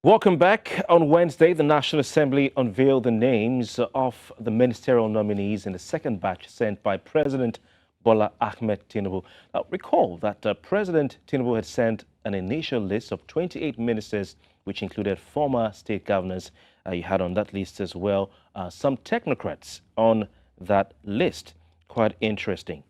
Welcome back. On Wednesday, the National Assembly unveiled the names of the ministerial nominees in the second batch sent by President Bola Ahmed Tinubu. Now, recall that President Tinubu had sent an initial list of 28 ministers, which included former state governors. You had on that list as well some technocrats on that list. Quite interesting.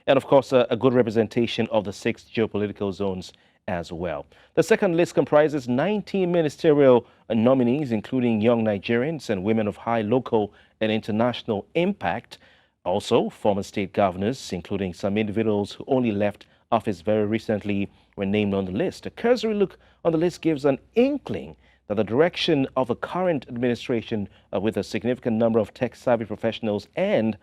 And of course, a good representation of the 6 geopolitical zones as well. The second list comprises 19 ministerial nominees, including young Nigerians and women of high local and international impact. Also, former state governors, including some individuals who only left office very recently, were named on the list. A cursory look on the list gives an inkling that the direction of the current administration, with a significant number of tech-savvy professionals and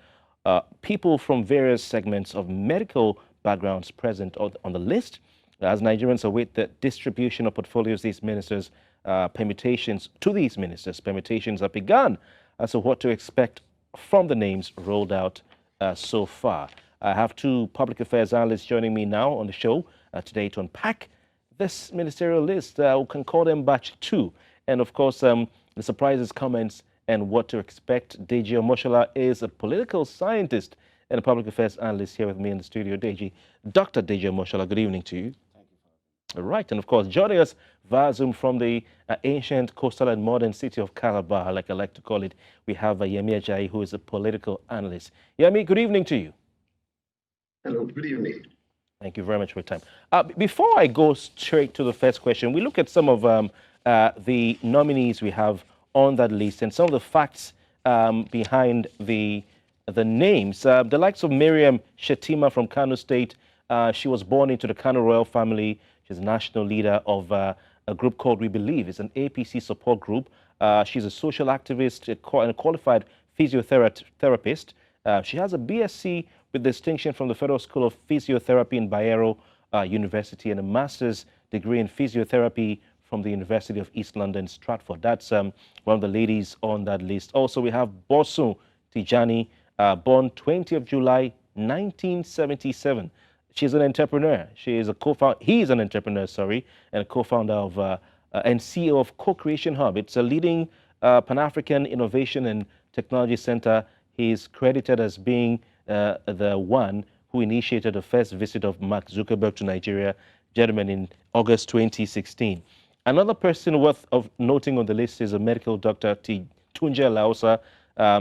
people from various segments of medical backgrounds present on the list. As Nigerians await the distribution of portfolios, these ministers, permutations have begun as to what to expect from the names rolled out so far. I have 2 public affairs analysts joining me now on the show today to unpack this ministerial list. We can call them batch 2. And of course, the surprises, comments, and what to expect. Deji Omoshola is a political scientist and a public affairs analyst here with me in the studio. Dr. Deji Omoshola, good evening to you. All right, and of course, joining us via Zoom from the ancient, coastal, and modern city of Calabar, like I like to call it, we have Yemi Ajayi, who is a political analyst. Yemi, good evening to you. Hello, good evening. Thank you very much for your time. Before I go straight to the first question, we look at some of the nominees we have on that list and some of the facts behind the names. The likes of Miriam Shetima from Kano State. She was born into the Kano royal family. She's a national leader of a group called We Believe. It's an APC support group. She's a social activist and a qualified physiotherapist. She has a BSc with distinction from the Federal School of Physiotherapy in Bayero University and a master's degree in physiotherapy from the University of East London, Stratford. That's one of the ladies on that list. Also, we have Bosun Tijani, born 20th July 1977. She's an entrepreneur. He's an entrepreneur, and a co-founder of and CEO of Co-Creation Hub. It's a leading Pan-African innovation and technology center. He's credited as being the one who initiated the first visit of Mark Zuckerberg to Nigeria, gentlemen, in August 2016. Another person worth of noting on the list is a medical doctor, Tunje Laosa.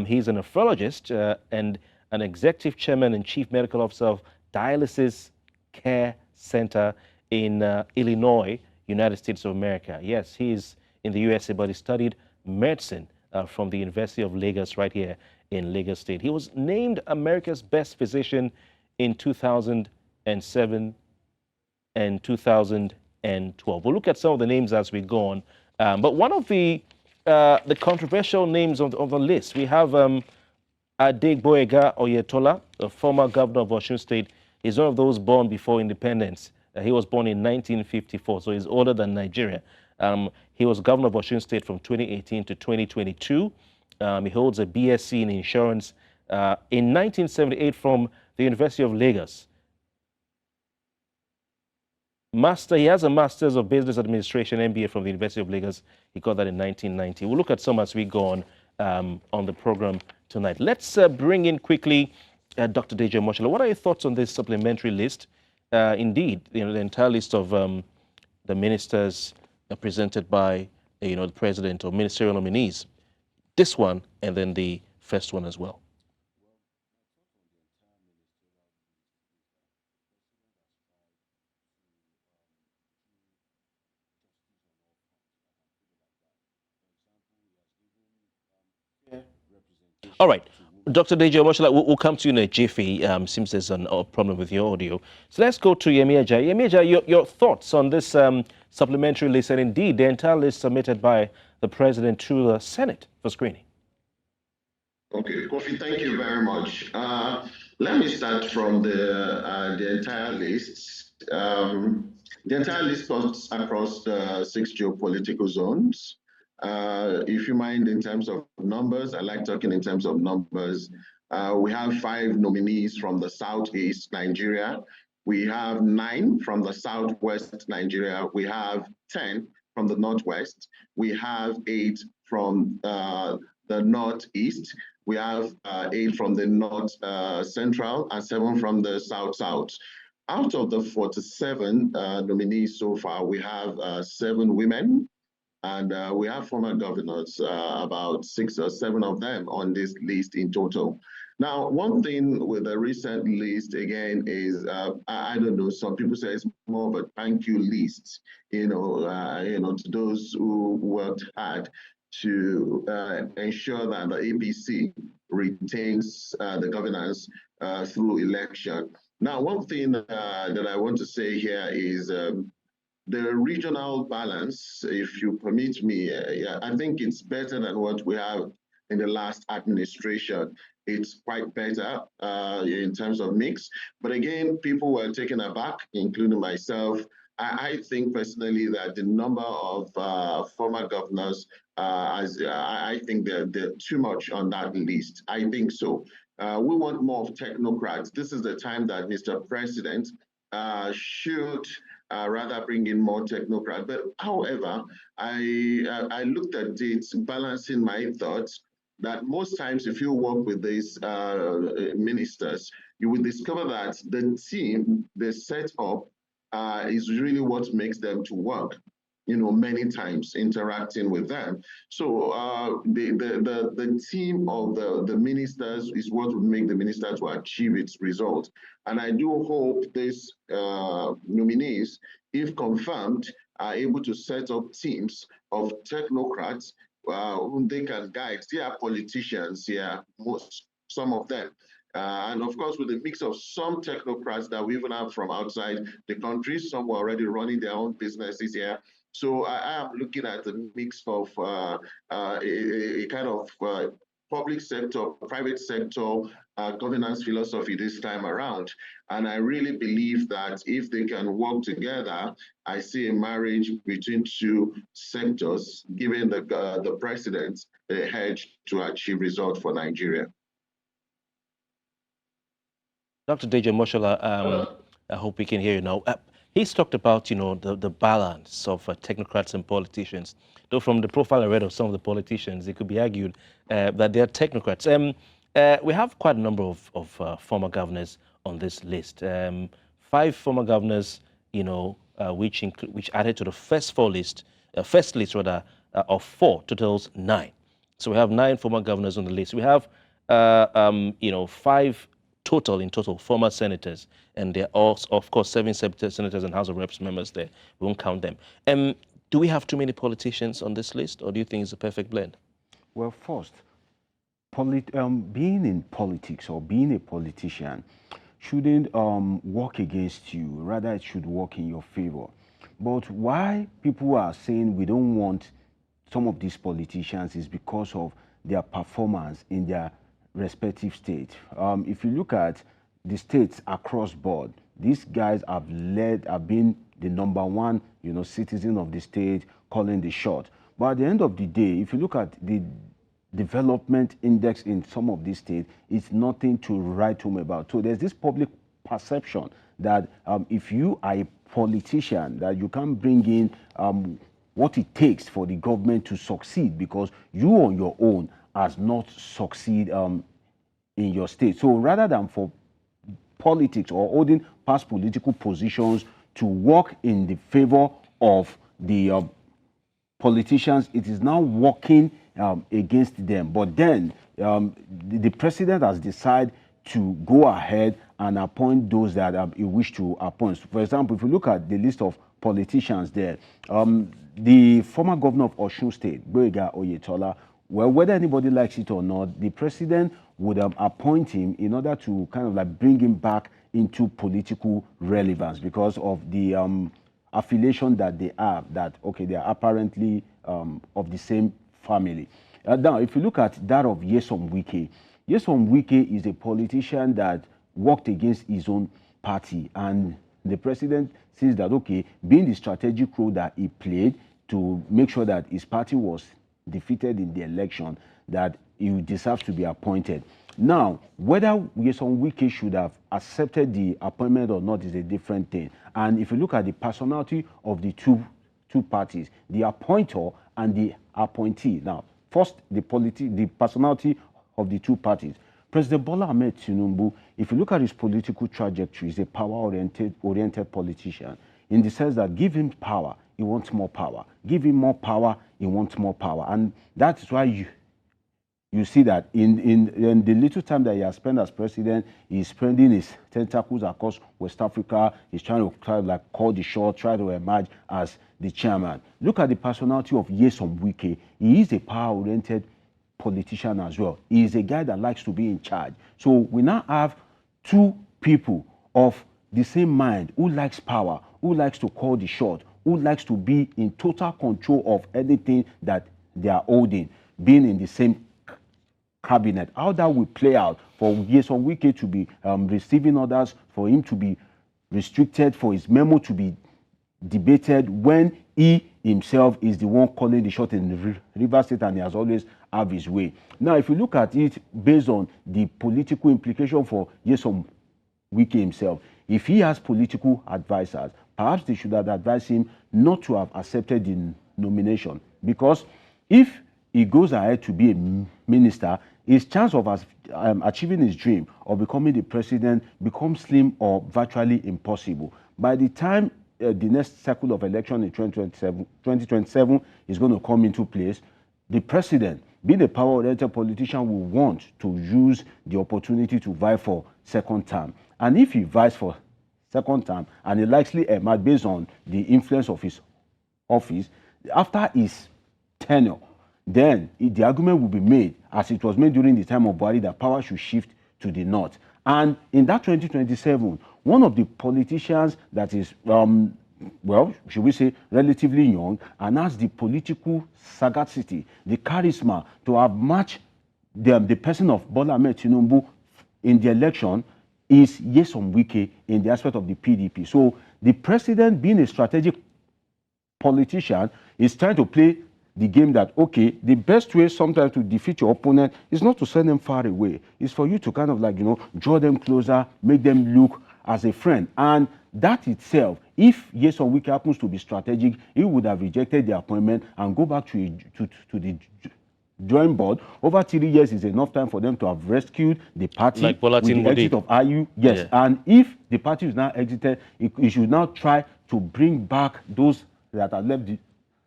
He's a nephrologist and an executive chairman and chief medical officer of Dialysis Care Center in Illinois, United States of America. Yes, he's in the USA, but he studied medicine from the University of Lagos right here in Lagos State. He was named America's best physician in 2007 and 2012. We'll look at some of the names as we go on. But one of the controversial names on the list, we have Adegboyega Oyetola, the former governor of Osun State. He's one of those born before independence. He was born in 1954, so he's older than Nigeria. He was governor of Osun State from 2018 to 2022. He holds a BSc in insurance in 1978 from the University of Lagos. He has a Master's of Business Administration, MBA from the University of Lagos. He got that in 1990. We'll look at some as we go on the program tonight. Let's bring in quickly Dr. Deji Omoshola. What are your thoughts on this supplementary list? Indeed, the entire list of the ministers presented by the president or ministerial nominees. This one and then the first one as well. All right. Dr. Deji Omoshola, we'll come to you in a jiffy. Seems there's a problem with your audio. So let's go to Yemi Ajayi. Yemi Ajayi, your thoughts on this supplementary list and indeed the entire list submitted by the president to the Senate for screening. Okay, Kofi, thank you very much. Let me start from the entire list. The entire list goes across the 6 geopolitical zones. If you mind, in terms of numbers, I like talking in terms of numbers. We have 5 nominees from the Southeast Nigeria. We have 9 from the Southwest Nigeria. We have 10 from the Northwest. We have 8 from the Northeast. We have 8 from the North Central and 7 from the South. Out of the 47 nominees so far, we have 7 women, and we have former governors, about 6 or 7 of them on this list in total. Now, one thing with the recent list, again, is, I don't know, some people say it's more of a thank you list, to those who worked hard to ensure that the APC retains the governance through election. Now, one thing that I want to say here is the regional balance, if you permit me, I think it's better than what we have in the last administration. It's quite better in terms of mix. But again, people were taken aback, including myself. I think personally that the number of former governors, I think they're too much on that list. I think so. We want more of technocrats. This is the time that Mr. President should rather bring in more technocrats. But however, I looked at it, balancing my thoughts, that most times if you work with these ministers, you will discover that the team they set up is really what makes them to work, many times interacting with them. So the team of the ministers is what would make the minister to achieve its result. And I do hope these nominees, if confirmed, are able to set up teams of technocrats whom they can guide. They are politicians here, some of them. And of course, with a mix of some technocrats that we even have from outside the country, some were already running their own businesses here. So I am looking at a mix of a kind of public sector, private sector governance philosophy this time around. And I really believe that if they can work together, I see a marriage between 2 sectors, giving the president a hedge to achieve results for Nigeria. Dr. Deja Moshola, I hope we can hear you now. He's talked about, the balance of technocrats and politicians. Though from the profile I read of some of the politicians, it could be argued that they are technocrats. We have quite a number of former governors on this list. 5 former governors, which added to the first list of 4 totals 9. So we have 9 former governors on the list. We have 5 in total former senators, and there are also, of course, 7 senators and House of Reps members there. We won't count them. Do we have too many politicians on this list, or do you think it's a perfect blend? Well, first, being in politics or being a politician shouldn't work against you. Rather, it should work in your favor. But why people are saying we don't want some of these politicians is because of their performance in their respective state. If you look at the states across board, these guys have been the #1, citizen of the state, calling the shot. But at the end of the day, if you look at the development index in some of these states, it's nothing to write home about. So there's this public perception that if you are a politician, that you can bring in what it takes for the government to succeed, because you on your own has not succeed in your state. So rather than for politics or holding past political positions to work in the favor of the politicians, it is now working against them. But then the president has decided to go ahead and appoint those that he wished to appoint. For example, if you look at the list of politicians there, the former governor of Osun State, Boyega Oyetola, well, whether anybody likes it or not, the president would appoint him in order to kind of like bring him back into political relevance because of the affiliation that they have, that, okay, they are apparently of the same family. Now, if you look at that of Nyesom Wike is a politician that worked against his own party, and the president sees that, okay, being the strategic role that he played to make sure that his party was defeated in the election, that he deserves to be appointed. Now, whether Nyesom Wike should have accepted the appointment or not is a different thing. And if you look at the personality of the 2 two parties, the appointer and the appointee. Now, first, the personality of the two parties. President Bola Ahmed Tinubu, if you look at his political trajectory, is a power-oriented politician in the sense that give him power, he wants more power. Give him more power, he wants more power. And that's why you see that in the little time that he has spent as president, he's spreading his tentacles across West Africa. He's trying to kind of like call the shot, try to emerge as the chairman. Look at the personality of Nyesom Wike. He is a power-oriented politician as well. He is a guy that likes to be in charge. So we now have two people of the same mind who likes power, who likes to call the shot, who likes to be in total control of anything that they are holding, being in the same cabinet. How that will play out for Nyesom Wike to be receiving orders, for him to be restricted, for his memo to be debated when he himself is the one calling the shot in the Rivers State, and he has always have his way. Now, if you look at it based on the political implication for Nyesom Wike himself, if he has political advisors, perhaps they should have advised him not to have accepted the nomination, because if he goes ahead to be a minister, his chance of achieving his dream of becoming the president becomes slim or virtually impossible. By the time the next cycle of election in 2027 is going to come into place, the president, being a power-oriented politician, will want to use the opportunity to vie for second term. And if he vies for second term, and he likely emerge based on the influence of his office, after his tenure, then the argument will be made, as it was made during the time of Buhari, that power should shift to the north. And in that 2027, one of the politicians that is, well, should we say, relatively young, and has the political sagacity, the charisma to have matched the person of Bola Ahmed Tinubu in the election, is Nyesom Wike in the aspect of the PDP. So the president, being a strategic politician, is trying to play the game that, okay, the best way sometimes to defeat your opponent is not to send them far away. It's for you to kind of like, draw them closer, make them look as a friend. And that itself, if Nyesom Wike happens to be strategic, he would have rejected the appointment and go back to the drawing board. Over 3 years is enough time for them to have rescued the party, like Bola with the Tinubu exit of IU. Yes, yeah. And if the party is now exited, it should now try to bring back those that have left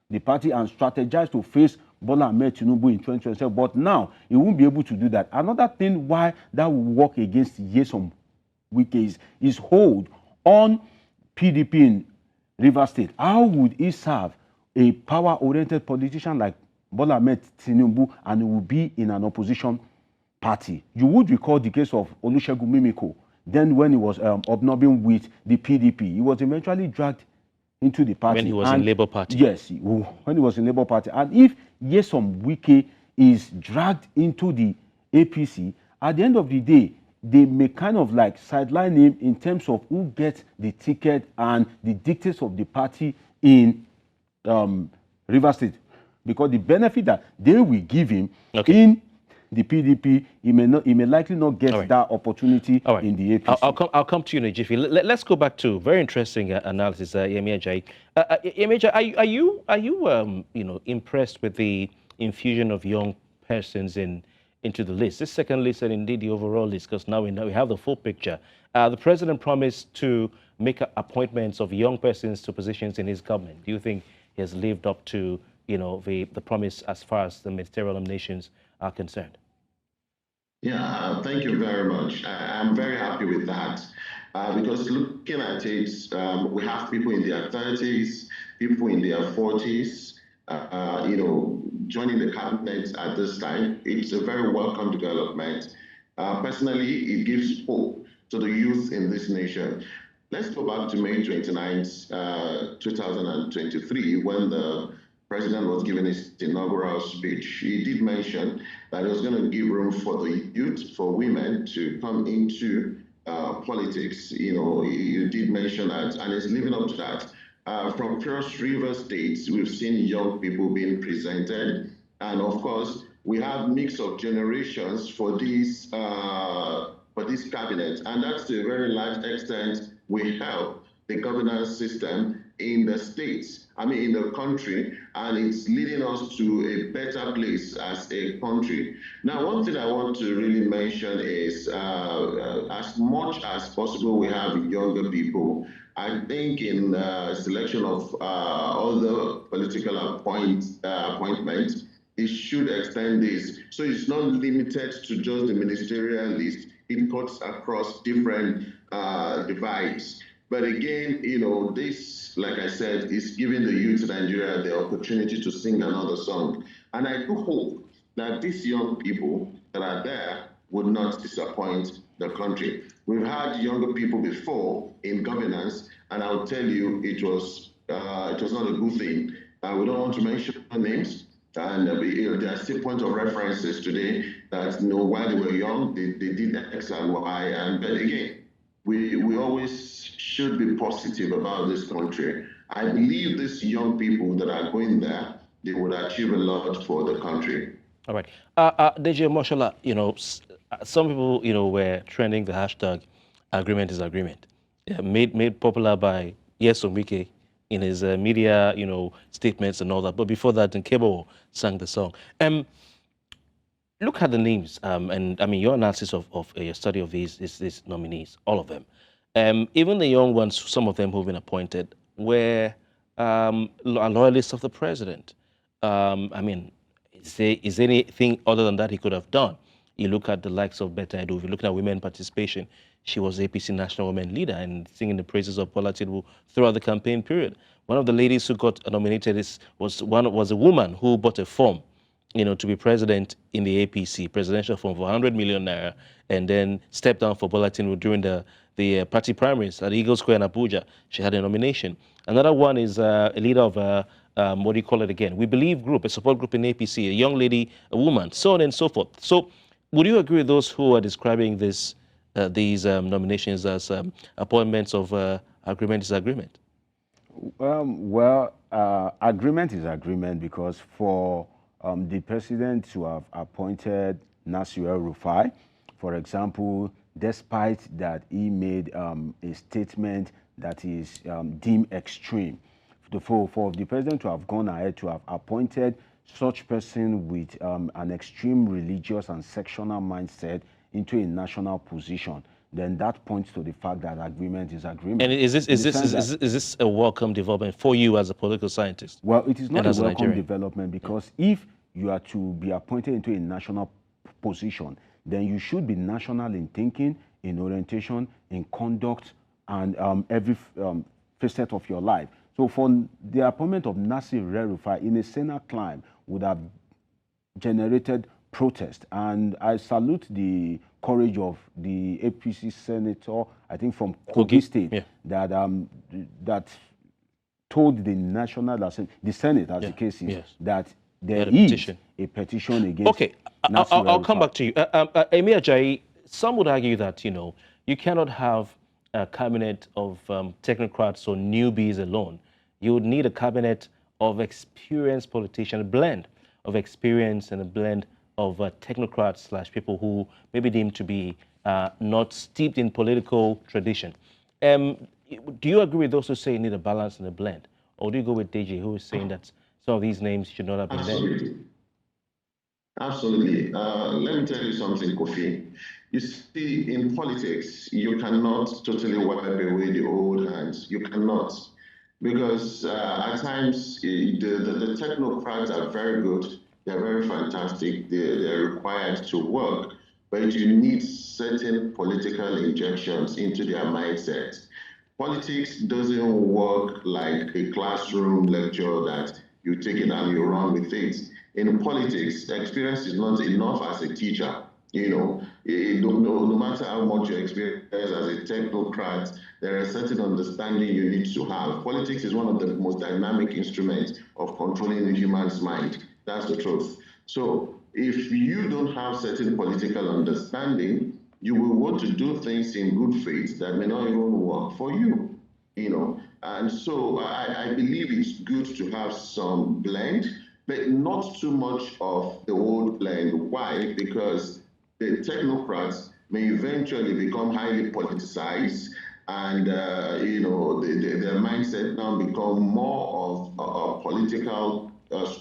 the party and strategize to face Bola Ahmed Tinubu in 2027. But now, he won't be able to do that. Another thing why that will work against Nyesom Wike is his hold on PDP in Rivers State. How would he serve a power-oriented politician like Bola Ahmed Tinubu, and he will be in an opposition party? You would recall the case of Olusegun Mimiko. Then when he was hobnobbing with the PDP, he was eventually dragged into the party. When he was in Labour Party. Yes, when he was in Labour Party. And if Nyesom Wike is dragged into the APC, at the end of the day, they may kind of like sideline him in terms of who gets the ticket and the dictates of the party in Rivers State. Because the benefit that they will give him in the PDP, he may likely not get that opportunity in the APC. I'll come to you in a jiffy. Let's go back to very interesting analysis, Yemi Ajayi. Yemi Ajayi, are you impressed with the infusion of young persons into the list, this second list, and indeed the overall list? Because now we have the full picture. The president promised to make appointments of young persons to positions in his government. Do you think he has lived up to the promise as far as the ministerial nominations are concerned? Yeah, thank you very much. I'm very happy with that because looking at it, we have people in their 30s, people in their 40s, joining the cabinet at this time. It's a very welcome development. Personally, it gives hope to the youth in this nation. Let's go back to May 29th, 2023, when the president was giving his inaugural speech. He did mention that he was going to give room for the youth, for women to come into politics. He did mention that, and he's living up to that. From Cross River states, we've seen young people being presented, and of course, we have mix of generations for this cabinet, and that's to a very large extent will help the governance system in the states, in the country, and it's leading us to a better place as a country. Now, one thing I want to really mention is as much as possible, we have younger people. I think in selection of other political appointments, it should extend this. So it's not limited to just the ministerial list. It cuts across different divides. But again, this, like I said, is giving the youth of Nigeria the opportunity to sing another song. And I do hope that these young people that are there would not disappoint the country. We've had younger people before in governance, and I'll tell you, it was not a good thing. We don't want to mention names, and there are still points of references today that while they were young, they did X and Y. But again, we always should be positive about this country. I believe these young people that are going there, they would achieve a lot for the country. All right. DJ Moshola, some people, were trending the hashtag agreement is agreement. Yeah, made popular by Yesomike in his media, statements and all that. But before that, Nkebo sang the song. Look at the names, and your analysis of your study of these nominees, all of them. Even the young ones, some of them who've been appointed, were loyalists of the president. Is there anything other than that he could have done? You look at the likes of Betta Edu, if you look at women participation, she was APC National Women Leader and singing the praises of Bola Tinubu throughout the campaign period. One of the ladies who got nominated was a woman who bought a form, to be president in the APC, presidential form for 100 million naira, and then stepped down for Bola Tinubu during the party primaries at Eagle Square in Abuja. She had a nomination. Another one is a leader of what do you call it again? We Believe group, a support group in APC, a young lady, a woman, so on and so forth. So would you agree with those who are describing these nominations as appointments of agreement is agreement? Agreement is agreement because for the president to have appointed Nasir El-Rufai, for example, despite that he made a statement that is deemed extreme, for the president to have gone ahead to have appointed such person with an extreme religious and sectional mindset into a national position, then that points to the fact that agreement is agreement. And is this a welcome development for you as a political scientist? Well, it is not a welcome development because if you are to be appointed into a national position, then you should be national in thinking, in orientation, in conduct, and every facet of your life. So for the appointment of Nasir El-Rufai in a Senate climb would have generated protest. And I salute the courage of the APC senator, I think from Kogi State, that told the National Assembly, the Senate as the case is, that there is a petition against. Okay, I'll come back to you. Yemi Ajayi, some would argue that, you cannot have a cabinet of technocrats or newbies alone. You would need a cabinet of experienced politicians, a blend of experience and a blend of technocrats / people who may be deemed to be not steeped in political tradition. Do you agree with those who say you need a balance and a blend? Or do you go with DJ who is saying that some of these names should not have been there? Absolutely. Let me tell you something, Kofi. You see, in politics, you cannot totally wipe away the old hands. You cannot. Because at times, the technocrats are very good. They're very fantastic. They're required to work. But you need certain political injections into their mindset. Politics doesn't work like a classroom lecture that you take it and you run with it. In politics, experience is not enough as a teacher. No matter how much you experience as a technocrat, there is a certain understanding you need to have. Politics is one of the most dynamic instruments of controlling the human's mind. That's the truth. So if you don't have certain political understanding, you will want to do things in good faith that may not even work for you. And so I believe it's good to have some blend, but not too much of the old blend. Why? Because the technocrats may eventually become highly politicized, and their mindset now become more of a political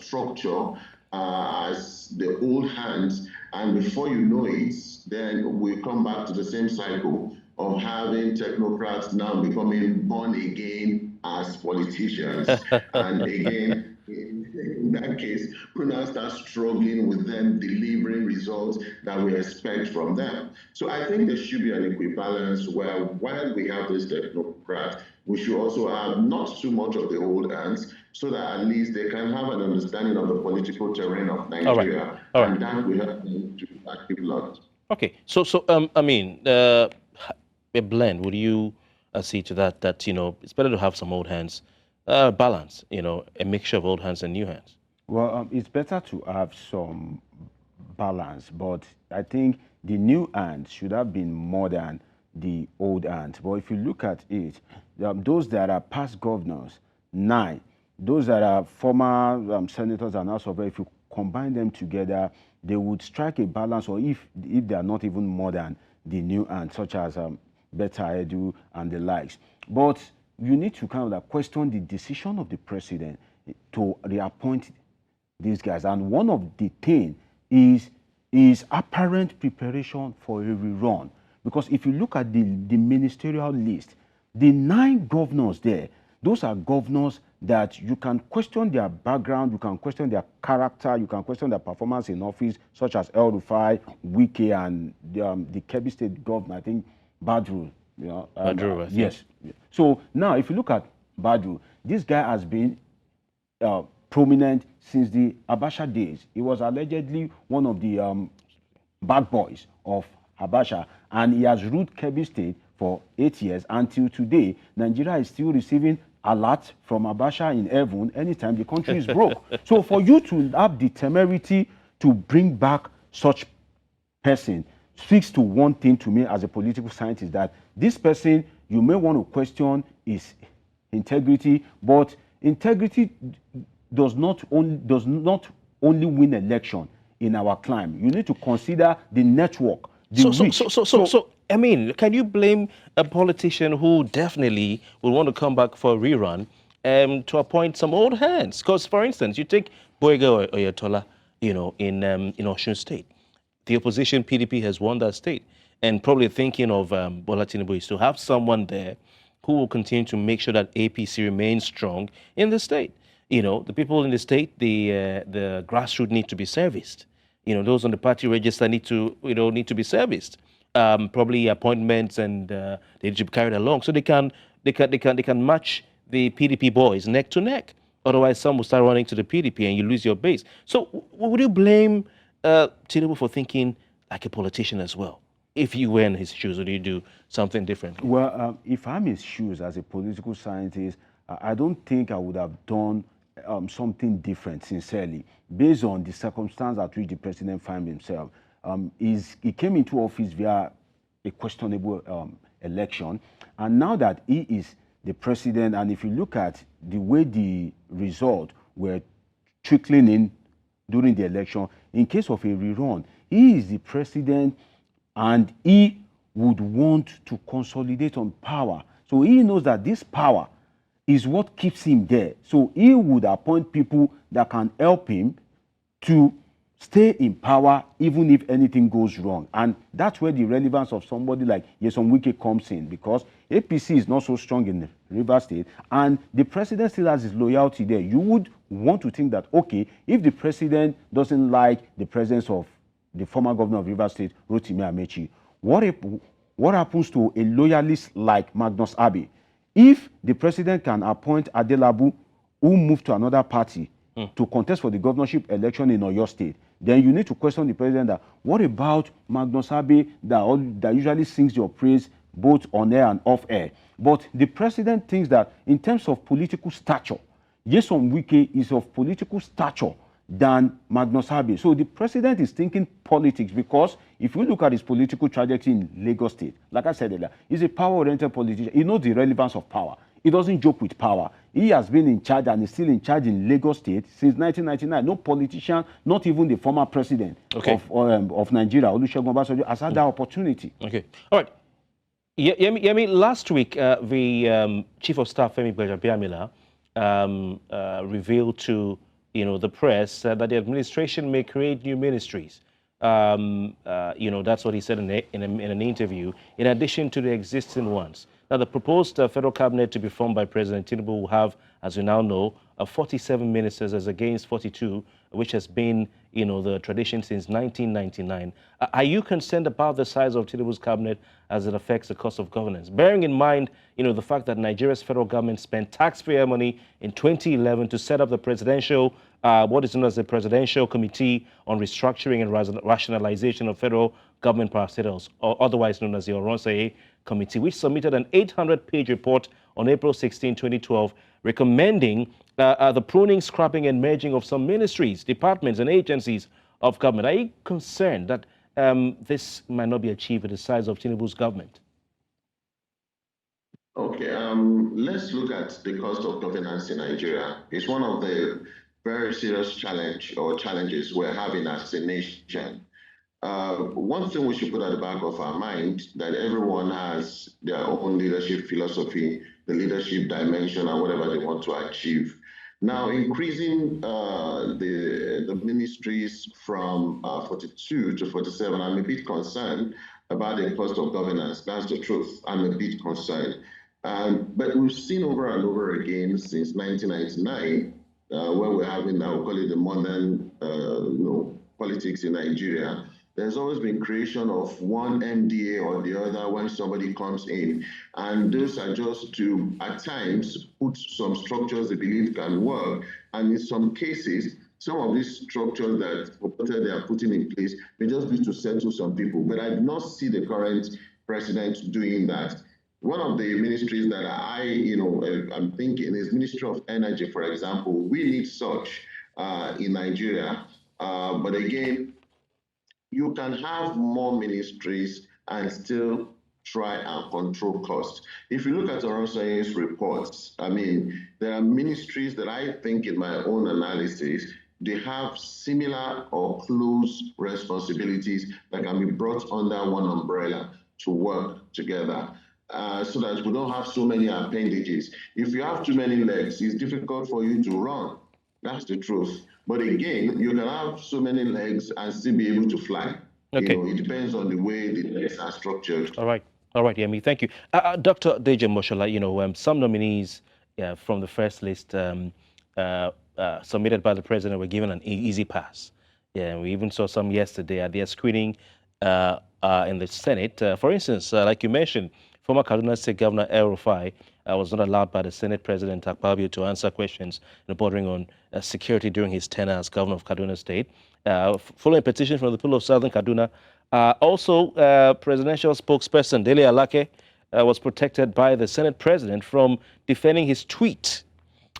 structure as the old hands, and before you know it, then we come back to the same cycle of having technocrats now becoming born again as politicians. And again, in that case, we now start struggling with them delivering results that we expect from them. So I think there should be an equivalence where while we have this technocrat, we should also have not too much of the old hands, so that at least they can have an understanding of the political terrain of Nigeria, All right. and that will help them to achieve a lot. Okay, so I mean, a blend. Would you see to that? That it's better to have some old hands, balance. A mixture of old hands and new hands. Well, it's better to have some balance, but I think the new hands should have been more than the old hands. But if you look at it, those that are past governors, 9. Those that are former senators and House of Rep, if you combine them together, they would strike a balance, or if they are not even more than the new hands, such as Betta Edu and the likes. But you need to kind of question the decision of the president to reappoint these guys. And one of the things is apparent preparation for a rerun. Because if you look at the ministerial list, the 9 governors there, those are governors that you can question their background, you can question their character, you can question their performance in office, such as El Rufai, Wike, and the Kebbi State governor, I think, Badru. Badru, yes. So now, if you look at Badru, this guy has been prominent since the Abacha days. He was allegedly one of the bad boys of Abacha, and he has ruled Kebbi State for 8 years. Until today, Nigeria is still receiving alert from Abacha in heaven anytime the country is broke. So for you to have the temerity to bring back such person speaks to one thing to me as a political scientist, that this person, you may want to question his integrity, but integrity does not only win election in our climate. You need to consider the network, the reach. So, I mean, can you blame a politician who definitely will want to come back for a rerun to appoint some old hands? Because, for instance, you take Boyega Oyetola, in Osun State. The opposition PDP has won that state, and probably thinking of Bola Tinubu is to have someone there who will continue to make sure that APC remains strong in the state. The people in the state, the grassroots need to be serviced. Those on the party register need to be serviced. Probably appointments and they need to be carried along, so they can match the PDP boys neck to neck. Otherwise, some will start running to the PDP and you lose your base. So, would you blame Tinubu for thinking like a politician as well? If you were in his shoes, would you do something different? Well, if I'm in his shoes as a political scientist, I don't think I would have done something different, sincerely, based on the circumstance at which the president found himself. He came into office via a questionable election, and now that he is the president, and if you look at the way the results were trickling in during the election, in case of a rerun, he is the president and he would want to consolidate on power. So he knows that this power is what keeps him there. So he would appoint people that can help him to stay in power even if anything goes wrong. And that's where the relevance of somebody like Nyesom Wike comes in, because APC is not so strong in Rivers State and the president still has his loyalty there. You would want to think that, okay, if the president doesn't like the presence of the former governor of Rivers State, Rotimi Amechi, what happens to a loyalist like Magnus Abe? If the president can appoint Adelabu, who moved to another party, to contest for the governorship election in Oyo State, then you need to question the president that, what about Magnus Abe that usually sings your praise both on air and off air? But the president thinks that in terms of political stature, Nyesom Wike is of political stature than Magnus Abe. So the president is thinking politics, because if you look at his political trajectory in Lagos State, like I said earlier, he's a power-oriented politician. He knows the relevance of power. He doesn't joke with power. He has been in charge and is still in charge in Lagos State since 1999. No politician, not even the former president of Nigeria, Olusegun Obasanjo, has had that opportunity. Okay. All right. Yemi, last week, the Chief of Staff, Femi Gbajabiamila, revealed to the press that the administration may create new ministries. That's what he said in an interview, in addition to the existing ones. Now, the proposed federal cabinet to be formed by President Tinubu will have, as we now know, 47 ministers as against 42, which has been, the tradition since 1999. Are you concerned about the size of Tinubu's cabinet as it affects the cost of governance? Bearing in mind, the fact that Nigeria's federal government spent taxpayer money in 2011 to set up the presidential, what is known as the Presidential Committee on Restructuring and Rationalization of Federal Government Parastatals, or otherwise known as the Oronsaye Committee, which submitted an 800-page report on April 16, 2012, recommending the pruning, scrapping, and merging of some ministries, departments, and agencies of government. Are you concerned that this might not be achieved with the size of Tinubu's government? Okay, let's look at the cost of governance in Nigeria. It's one of the very serious challenges we're having as a nation. One thing we should put at the back of our mind, that everyone has their own leadership philosophy, the leadership dimension, and whatever they want to achieve. Now, increasing the ministries from 42 to 47, I'm a bit concerned about the cost of governance. That's the truth. I'm a bit concerned. But we've seen over and over again since 1999, when we're having, I'll call it the modern politics in Nigeria, there's always been creation of one MDA or the other when somebody comes in. And those are just to, at times, put some structures they believe can work. And in some cases, some of these structures that they are putting in place may just be to settle some people. But I do not see the current president doing that. One of the ministries that I'm thinking is Ministry of Energy, for example. We need such in Nigeria. But again, you can have more ministries and still try and control costs. If you look at Oronsaye's reports, there are ministries that I think, in my own analysis, they have similar or close responsibilities that can be brought under one umbrella to work together. So that we don't have so many appendages. If you have too many legs, it's difficult for you to run. That's the truth. But again, you can have so many legs and still be able to fly. Okay. It depends on the way the legs are structured. All right, Yemi, thank you. Dr. Deji Moshola, some nominees from the first list submitted by the president were given an easy pass. Yeah, we even saw some yesterday at their screening in the Senate. For instance, like you mentioned, former Kaduna State Governor El Rufai was not allowed by the Senate President Akpabio to answer questions bordering on security during his tenure as governor of Kaduna State. Following a petition from the people of Southern Kaduna, also presidential spokesperson Dele Alake was protected by the Senate President from defending his tweet,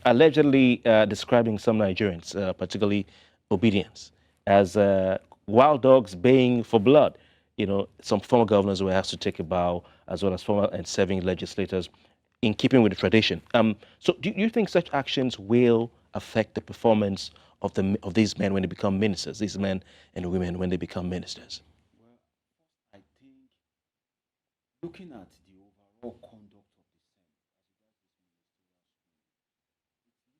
allegedly describing some Nigerians, particularly obedience, as wild dogs baying for blood. Some former governors were asked to take a bow, as well as former and serving legislators, in keeping with the tradition. So do you think such actions will affect the performance of these men when they become ministers, these men and women when they become ministers? Well, I think looking at the overall conduct of the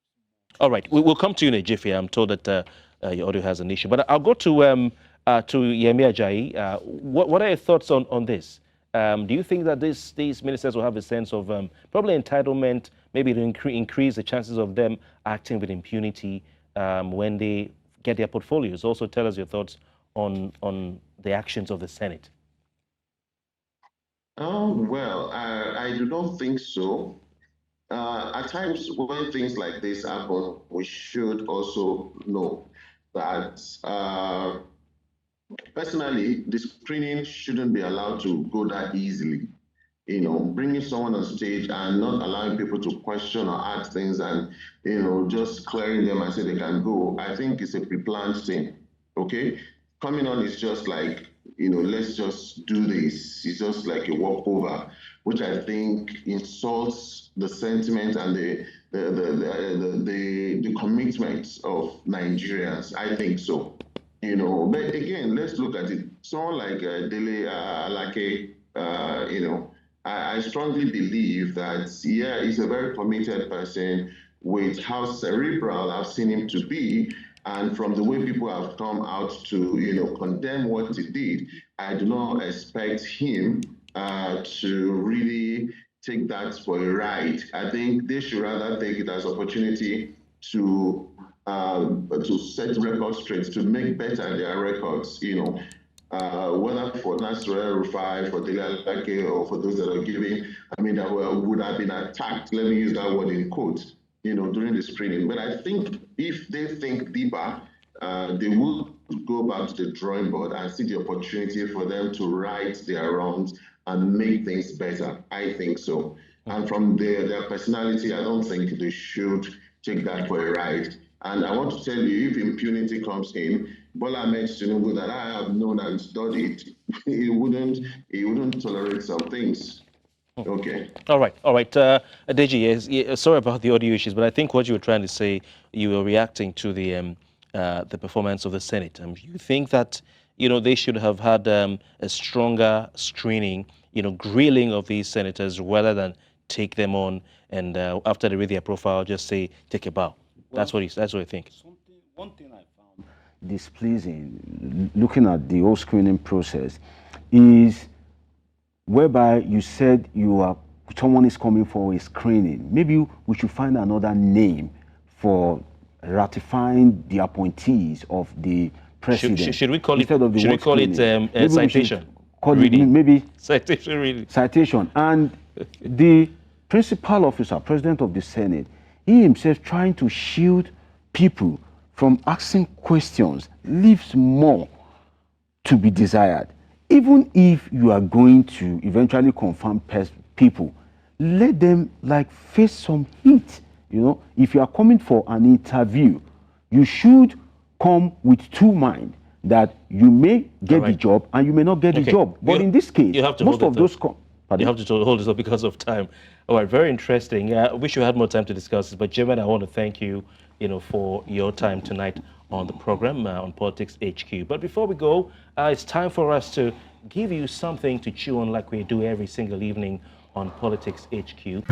Senate, All right, we'll come to you in a jiffy. I'm told that your audio has an issue, but I'll go to Yemi Ajayi. What are your thoughts on this? Do you think that these ministers will have a sense of probably entitlement, maybe to increase the chances of them acting with impunity when they get their portfolios? Also, tell us your thoughts on the actions of the Senate. Well, I do not think so. At times, when things like this happen, we should also know that personally, the screening shouldn't be allowed to go that easily. Bringing someone on stage and not allowing people to question or ask things and, just clearing them and say they can go, I think it's a pre-planned thing, okay? Coming on is just like, let's just do this. It's just like a walkover, which I think insults the sentiment and the commitment of Nigerians. I think so. But again, let's look at it. Someone like Dele Alake, I strongly believe that, yeah, he's a very committed person with how cerebral I've seen him to be. And from the way people have come out to, condemn what he did, I do not expect him to really take that for a ride. I think they should rather take it as opportunity to set records straight, to make better their records, whether for Nasser Rufai, for Dele Alake, or for those that are giving, I mean, that would have been attacked, let me use that word in quotes, during the screening. But I think if they think deeper, they will go back to the drawing board and see the opportunity for them to right their wrongs and make things better. I think so. And from their personality, I don't think they should take that for a ride. And I want to tell you, if impunity comes in, Bola Ahmed Tinubu, that I have known and studied, he wouldn't tolerate some things. Okay. All right. Deji, yes, yeah, sorry about the audio issues, but I think what you were trying to say, you were reacting to the performance of the Senate. You think that, they should have had a stronger screening, grilling of these senators rather than take them on and after they read their profile, just say, take a bow. That's what I think. One thing I found displeasing, looking at the whole screening process, is whereby you said someone is coming for a screening. Maybe we should find another name for ratifying the appointees of the president. Should we call it? Should we call it citation? Maybe citation reading. Citation. And the principal officer, president of the Senate, he himself trying to shield people from asking questions leaves more to be desired. Even if you are going to eventually confirm people, let them face some heat. If you are coming for an interview, you should come with two minds, that you may get the job and you may not get the job. But in this case, most of those you have to hold this up because of time. All right, very interesting. I wish you had more time to discuss this, but Chairman, I want to thank you, for your time tonight on the program on Politics HQ. But before we go, it's time for us to give you something to chew on, like we do every single evening on Politics HQ.